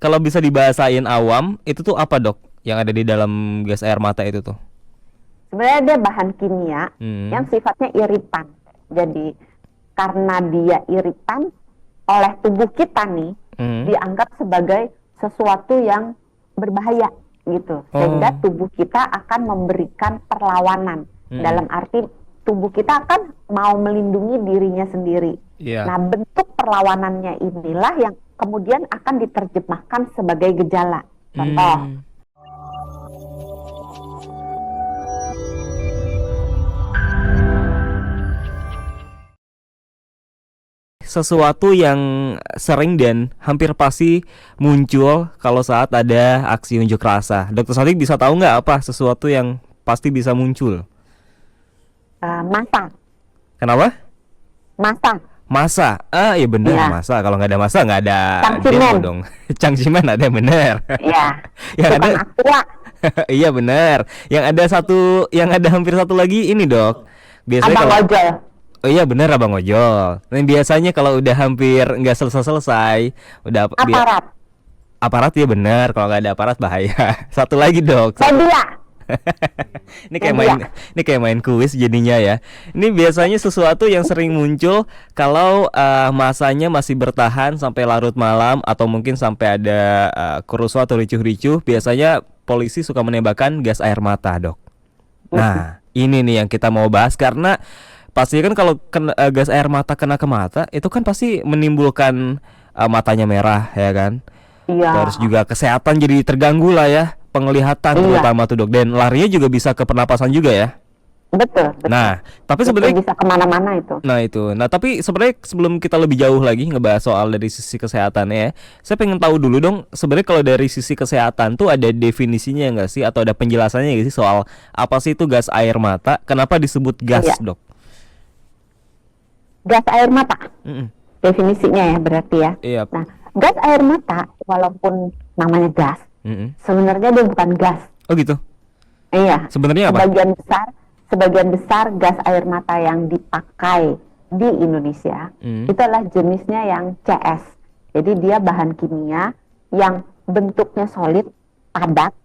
kalau bisa dibahasain awam, itu tuh apa dok? Yang ada di dalam gas air mata itu tuh? Sebenarnya dia bahan kimia yang Hmm. sifatnya iritan. Jadi karena dia iritan oleh tubuh kita nih, Hmm. dianggap sebagai sesuatu yang berbahaya gitu. Sehingga Oh. tubuh kita akan memberikan perlawanan. Hmm. Dalam arti tubuh kita akan mau melindungi dirinya sendiri. Iya. Nah, bentuk perlawanannya inilah yang kemudian akan diterjemahkan sebagai gejala. Contoh, Hmm. Sesuatu yang sering dan hampir pasti muncul kalau saat ada aksi unjuk rasa. Dokter Sodik bisa tahu nggak apa sesuatu yang pasti bisa muncul? massa, Kenapa? massa, Masa? Ah, iya bener ya, masa. Kalau nggak ada masa nggak ada demo cangcimen, dong. Cangcimen ada bener. ya, Yang ada, tukang aqua, iya bener. Yang ada hampir satu lagi ini dok. Biasanya abang kalau, ojol, oh iya bener abang ojol. Nah, biasanya kalau udah hampir nggak selesai-selesai, udah aparat, aparat ya bener. Kalau nggak ada aparat bahaya. Satu lagi dok. media, Ini kayak main media. ini kayak main kuis jadinya ya. Ini biasanya sesuatu yang sering muncul kalau masanya masih bertahan sampai larut malam atau mungkin sampai ada kerusuhan atau ricuh-ricuh. Biasanya polisi suka menembakkan gas air mata, Dok. Nah, ini nih yang kita mau bahas karena pasti kan kalau gas air mata kena ke mata itu kan pasti menimbulkan matanya merah ya kan. Iya, Terus juga kesehatan jadi terganggu lah ya, penglihatan iya, terutama tuh dok. Dan larinya juga bisa ke pernapasan juga ya. betul, betul, Nah, tapi betul sebenarnya, bisa kemana-mana itu. tapi sebenarnya sebelum kita lebih jauh lagi ngebahas soal dari sisi kesehatannya ya, saya pengen tahu dulu dong, sebenarnya kalau dari sisi kesehatan tuh ada definisinya nggak sih atau ada penjelasannya nggak sih soal apa sih itu gas air mata? Kenapa disebut gas, Iya, dok? gas air mata, Mm-mm. definisinya ya berarti ya. Iya. Nah, gas air mata, walaupun namanya gas, Mm-mm. sebenarnya dia bukan gas. Oh gitu. Iya, Sebenarnya apa? sebagian besar gas air mata yang dipakai di Indonesia Mm. itu adalah jenisnya yang CS. Jadi dia bahan kimia yang bentuknya solid, padat,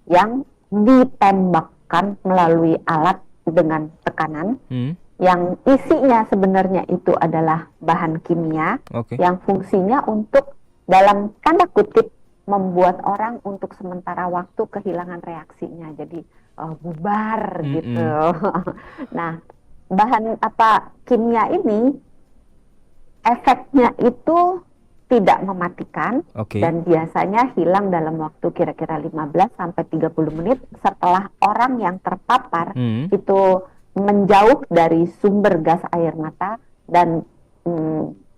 yang ditembakkan melalui alat dengan tekanan, Mm. yang isinya sebenarnya itu adalah bahan kimia Oke. yang fungsinya untuk dalam tanda kutip membuat orang untuk sementara waktu kehilangan reaksinya, jadi bubar gitu. Mm-mm. Nah, bahan apa kimia ini efeknya itu tidak mematikan Oke. dan biasanya hilang dalam waktu kira-kira 15 sampai 30 menit setelah orang yang terpapar Mm. itu menjauh dari sumber gas air mata dan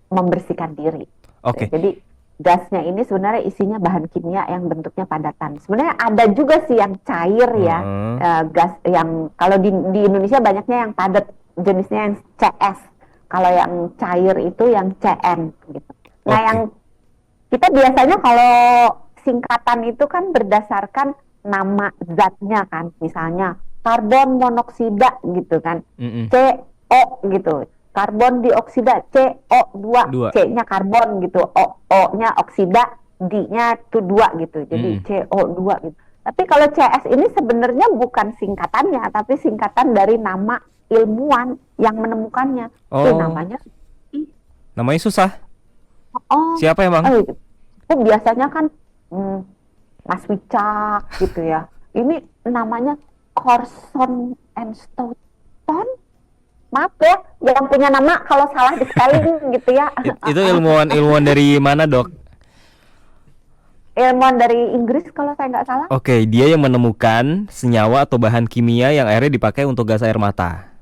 membersihkan diri. Oke. Jadi gasnya ini sebenarnya isinya bahan kimia yang bentuknya padatan. Sebenarnya ada juga sih yang cair ya, Heeh. gas yang kalau di Indonesia banyaknya yang padat, jenisnya yang CS. Kalau yang cair itu yang CN gitu. Nah, yang Oke. kita biasanya kalau singkatan itu kan berdasarkan nama zatnya kan, misalnya karbon monoksida gitu kan, Mm-mm. CO gitu, karbon dioksida CO2, Dua. C-nya karbon gitu, O-nya oksida, D-nya itu 2 gitu, jadi Mm-mm. CO2 gitu. Tapi kalau CS ini sebenarnya bukan singkatannya, tapi singkatan dari nama ilmuwan yang menemukannya. Oh, Namanya, namanya susah. oh, Siapa emang? itu biasanya kan Mas Wicak gitu ya. Ini namanya Corson and Stoughton. Maaf ya, yang punya nama kalau salah di spelling gitu ya. Itu ilmuwan dari mana, Dok? Ilmuwan dari Inggris kalau saya nggak salah. Oke, dia yang menemukan senyawa atau bahan kimia yang akhirnya dipakai untuk gas air mata.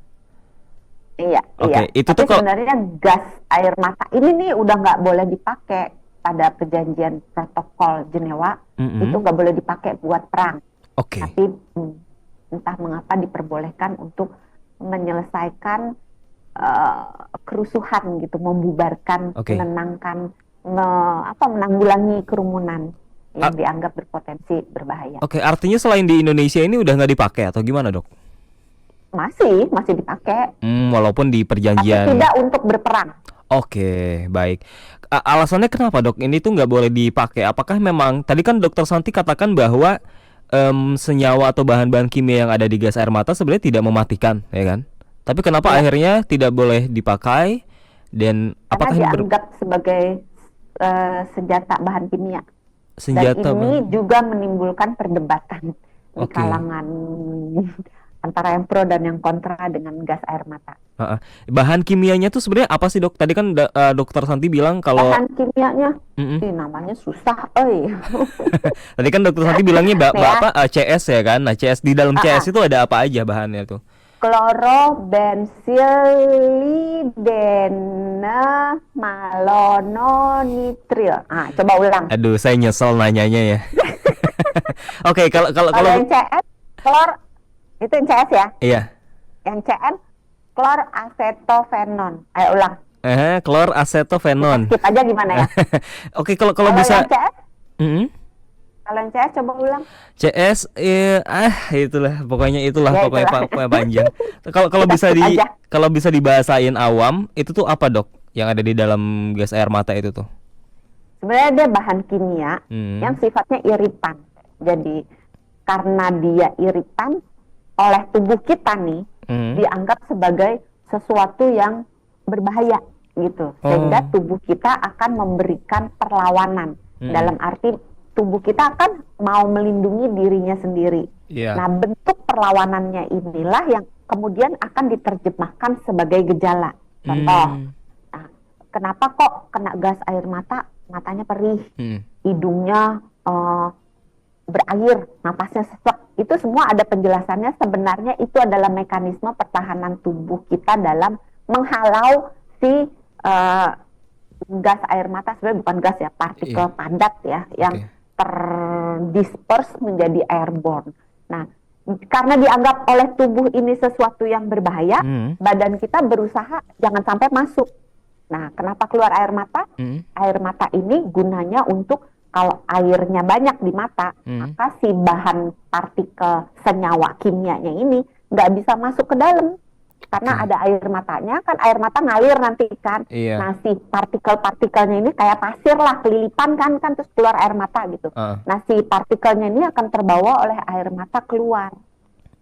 Iya, iya. Oke, itu Tapi tuh kalau sebenarnya gas air mata ini nih udah nggak boleh dipakai pada perjanjian protokol Jenewa. Itu Mm-mm. nggak boleh dipakai buat perang. Oke. Tapi entah mengapa diperbolehkan untuk menyelesaikan kerusuhan gitu, membubarkan, Oke. menenangkan, menanggulangi kerumunan yang A- dianggap berpotensi berbahaya. Oke, artinya selain di Indonesia ini udah nggak dipakai atau gimana, Dok? Masih dipakai, Walaupun di tapi perjanjian. tidak untuk berperang. Oke, baik. alasannya kenapa dok? Ini tuh nggak boleh dipakai. Apakah memang tadi kan dokter Santi katakan bahwa senyawa atau bahan-bahan kimia yang ada di gas air mata sebenarnya tidak mematikan, ya kan? Tapi kenapa Ya, akhirnya tidak boleh dipakai? Dan karena apakah ini dianggap sebagai senjata bahan kimia. Dan senjata ini bahan? juga menimbulkan perdebatan di Oke. kalangan antara yang pro dan yang kontra dengan gas air mata. Heeh. Bahan kimianya tuh sebenarnya apa sih dok? Tadi kan dokter Santi bilang kalau Bahan kimianya, Mm-mm. namanya susah, Tadi kan dokter Santi bilangnya Nih ya, apa CS ya kan? Nah CS di dalam ah, CS ah. itu ada apa aja bahannya tuh? Klorobensilidena-malononitril. Coba ulang. Aduh, saya nyesel nanyanya ya. Oke, kalau kalau Kalau kalau yang CS, klor, itu yang CS ya. iya. Yang CN, klorasetofenon. Ayo ulang. Klor Kita asetofenon. skip aja gimana ya. Oke, kalau kalau Kalau yang bisa. CS, Mm-mm. kalau yang CS coba ulang. CS itulah Ya pokoknya itulah. pokoknya panjang. Kalau kalau Kita bisa skip aja. kalau bisa dibahasain awam, itu tuh apa, Dok? Yang ada di dalam gas air mata itu tuh? Sebenarnya dia bahan kimia yang Hmm. sifatnya iritan. Jadi karena dia iritan oleh tubuh kita nih, Hmm. dianggap sebagai sesuatu yang berbahaya gitu. Sehingga Oh. tubuh kita akan memberikan perlawanan. Mm-mm. Dalam arti tubuh kita akan mau melindungi dirinya sendiri. Iya. Nah, bentuk perlawanannya inilah yang kemudian akan diterjemahkan sebagai gejala. Contoh, Hmm. nah, kenapa kok kena gas air mata, matanya perih, Hmm. hidungnya berair, napasnya sesak. Itu semua ada penjelasannya. Sebenarnya itu adalah mekanisme pertahanan tubuh kita dalam menghalau si gas air mata, sebenarnya bukan gas ya, partikel Iya. padat ya, yang Oke. terdisperse menjadi airborne. Nah, karena dianggap oleh tubuh ini sesuatu yang berbahaya, Hmm. badan kita berusaha jangan sampai masuk. Nah, kenapa keluar air mata? Hmm. Air mata ini gunanya untuk kalau airnya banyak di mata, Hmm. maka si bahan partikel senyawa kimianya ini nggak bisa masuk ke dalam. Karena Oke. ada air matanya, kan air mata ngalir nanti kan. Iya. Nah, si partikel-partikelnya ini kayak pasir lah, kelilipan kan terus keluar air mata gitu. Ah. Nah, si partikelnya ini akan terbawa oleh air mata keluar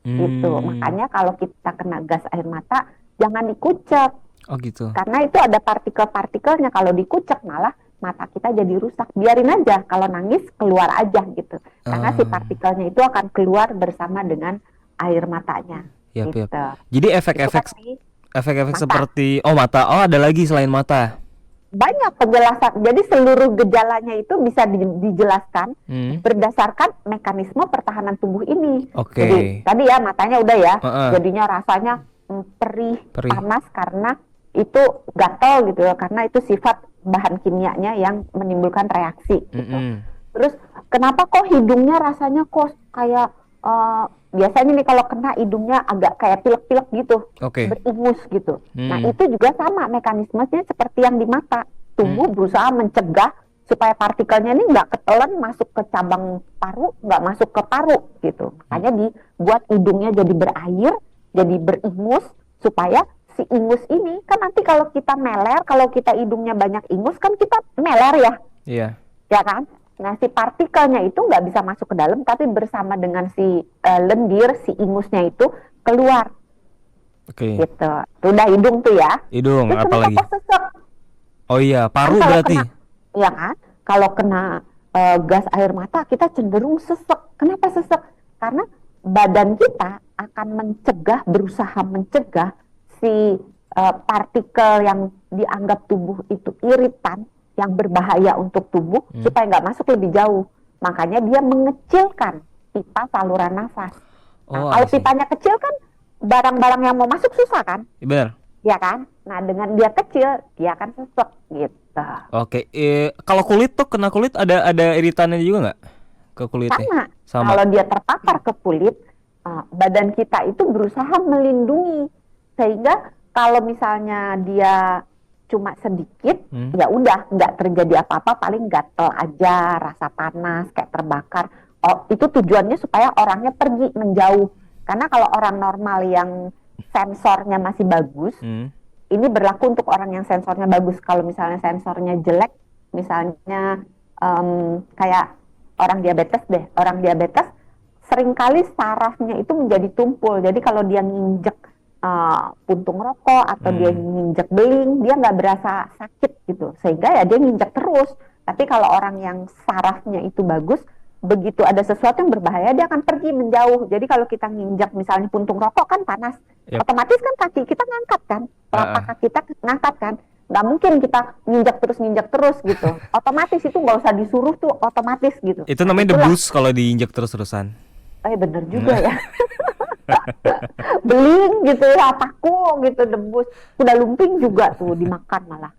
gitu. Hmm. Makanya kalau kita kena gas air mata, jangan dikucek. Oh gitu. Karena itu ada partikel-partikelnya. Kalau dikucek malah mata kita jadi rusak. Biarin aja, kalau nangis keluar aja gitu. Karena si Ah. partikelnya itu akan keluar bersama dengan air matanya. Yap, yap. Gitu. Jadi Itu efek-efek kan di efek-efek mata. seperti mata. Oh, ada lagi selain mata. Banyak penjelasan. Jadi seluruh gejalanya itu bisa dijelaskan Hmm. berdasarkan mekanisme pertahanan tubuh ini. Oke. Jadi tadi ya matanya udah ya, Heeh. jadinya rasanya perih, Perih. panas karena itu gatal gitu ya, karena itu sifat bahan kimianya yang menimbulkan reaksi gitu. Mm-mm. Terus kenapa kok hidungnya rasanya kok kayak biasanya nih kalau kena hidungnya agak kayak pilek-pilek gitu, Oke. beringus gitu. Nah, Hmm. itu juga sama mekanismenya seperti yang di mata. Tubuh berusaha mencegah supaya partikelnya ini nggak ketelan masuk ke cabang paru, nggak masuk ke paru gitu. Makanya dibuat hidungnya jadi berair, jadi beringus supaya si ingus ini kan nanti kalau kita meler, kalau kita hidungnya banyak ingus kan kita meler ya, Iya. ya kan? Nah, si partikelnya itu nggak bisa masuk ke dalam, tapi bersama dengan si lendir, si ingusnya itu keluar Oke. gitu. Itu udah hidung tuh ya. Hidung Terus apa kenapa lagi? kok sesek? Oh iya, Kan paru kalau berarti. kena, ya kan? Kalau kena gas air mata, kita cenderung sesek. Kenapa sesek? Karena badan kita akan mencegah, berusaha mencegah si partikel yang dianggap tubuh itu iritan, yang berbahaya untuk tubuh, supaya nggak masuk lebih jauh. Makanya dia mengecilkan pipa saluran nafas. Oh, Nah, kalau I see. pipanya kecil kan, barang-barang yang mau masuk susah kan? Benar. Ya kan? Nah, dengan dia kecil, dia akan sesek gitu. Oke. Kalau kulit tuh kena kulit ada iritannya juga nggak ke kulitnya? Sama. Sama. Kalau dia terpapar ke kulit, badan kita itu berusaha melindungi. Sehingga kalau misalnya dia cuma sedikit, ya udah nggak terjadi apa-apa, paling gatel aja, rasa panas, kayak terbakar. Oh, itu tujuannya supaya orangnya pergi menjauh. Karena kalau orang normal yang sensornya masih bagus, Hmm. ini berlaku untuk orang yang sensornya bagus. Kalau misalnya sensornya jelek, misalnya kayak orang diabetes deh, orang diabetes seringkali sarafnya itu menjadi tumpul. Jadi kalau dia nginjek puntung rokok atau dia nginjek beling, dia nggak berasa sakit gitu. Sehingga ya dia nginjek terus. Tapi kalau orang yang sarafnya itu bagus, begitu ada sesuatu yang berbahaya, dia akan pergi menjauh. Jadi kalau kita nginjek misalnya puntung rokok kan panas, Yap. otomatis kan kaki kita ngangkat kan, telapak kaki kita ngangkat kan. Nggak mungkin kita nginjek terus gitu. Otomatis itu nggak usah disuruh tuh, otomatis gitu. Itu namanya Itulah. debus kalau diinjek terus-terusan. Bener juga ya. Beling gitu ya, paku gitu, debus. Kuda lumping juga tuh dimakan malah.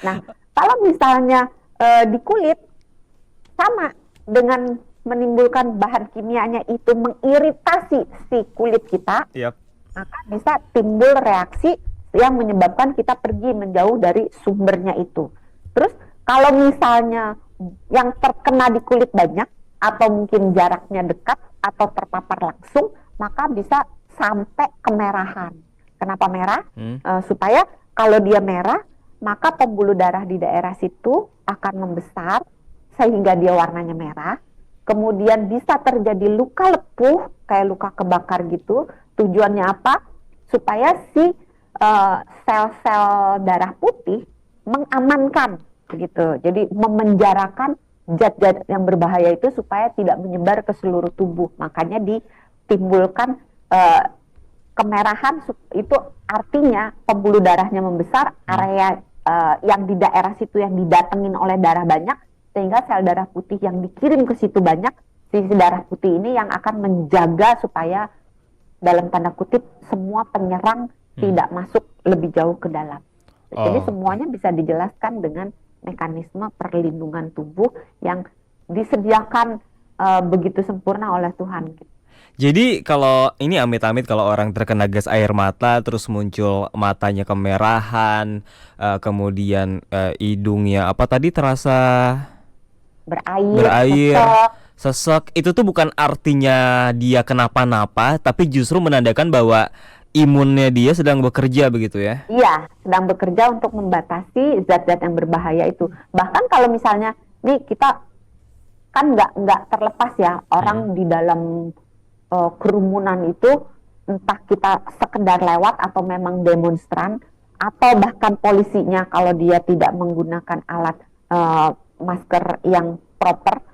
Nah, kalau misalnya di kulit sama dengan menimbulkan bahan kimianya itu mengiritasi si kulit kita, Yap. maka bisa timbul reaksi yang menyebabkan kita pergi menjauh dari sumbernya itu. Terus kalau misalnya yang terkena di kulit banyak atau mungkin jaraknya dekat atau terpapar langsung, maka bisa sampai kemerahan. Kenapa merah? Supaya kalau dia merah, maka pembuluh darah di daerah situ akan membesar sehingga dia warnanya merah. Kemudian bisa terjadi luka lepuh, kayak luka kebakar gitu. Tujuannya apa? Supaya si sel-sel darah putih mengamankan gitu. Jadi memenjarakan zat-zat yang berbahaya itu supaya tidak menyebar ke seluruh tubuh. Makanya ditimbulkan kemerahan, itu artinya pembuluh darahnya membesar, area yang di daerah situ yang didatengin oleh darah banyak, sehingga sel darah putih yang dikirim ke situ banyak, sisi darah putih ini yang akan menjaga supaya dalam tanda kutip semua penyerang tidak masuk lebih jauh ke dalam. Jadi semuanya bisa dijelaskan dengan mekanisme perlindungan tubuh yang disediakan begitu sempurna oleh Tuhan. Jadi kalau ini amit-amit kalau orang terkena gas air mata terus muncul matanya kemerahan, kemudian hidungnya apa tadi terasa berair, sesek, itu tuh bukan artinya dia kenapa-napa, tapi justru menandakan bahwa imunnya dia sedang bekerja begitu ya? Iya, sedang bekerja untuk membatasi zat-zat yang berbahaya itu. Bahkan kalau misalnya nih kita kan nggak terlepas ya orang di dalam kerumunan itu, entah kita sekedar lewat atau memang demonstran atau bahkan polisinya kalau dia tidak menggunakan alat masker yang proper,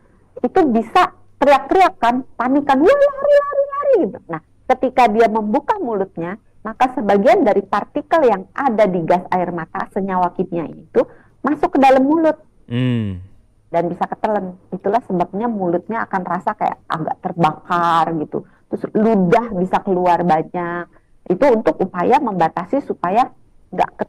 itu bisa teriak-teriak kan, panikan, wah lari gitu. Nah, ketika dia membuka mulutnya, maka sebagian dari partikel yang ada di gas air mata, senyawa kimia itu masuk ke dalam mulut dan bisa ketelen. Itulah sebabnya mulutnya akan rasa kayak agak terbakar gitu. Terus ludah bisa keluar banyak. Itu untuk upaya membatasi supaya nggak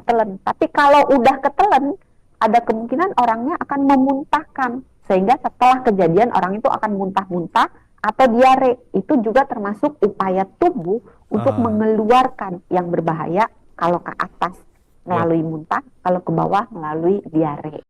ketelen. Tapi kalau udah ketelen, ada kemungkinan orangnya akan memuntahkan. Sehingga setelah kejadian orang itu akan muntah-muntah atau diare. Itu juga termasuk upaya tubuh untuk mengeluarkan yang berbahaya, kalau ke atas melalui muntah, kalau ke bawah melalui diare.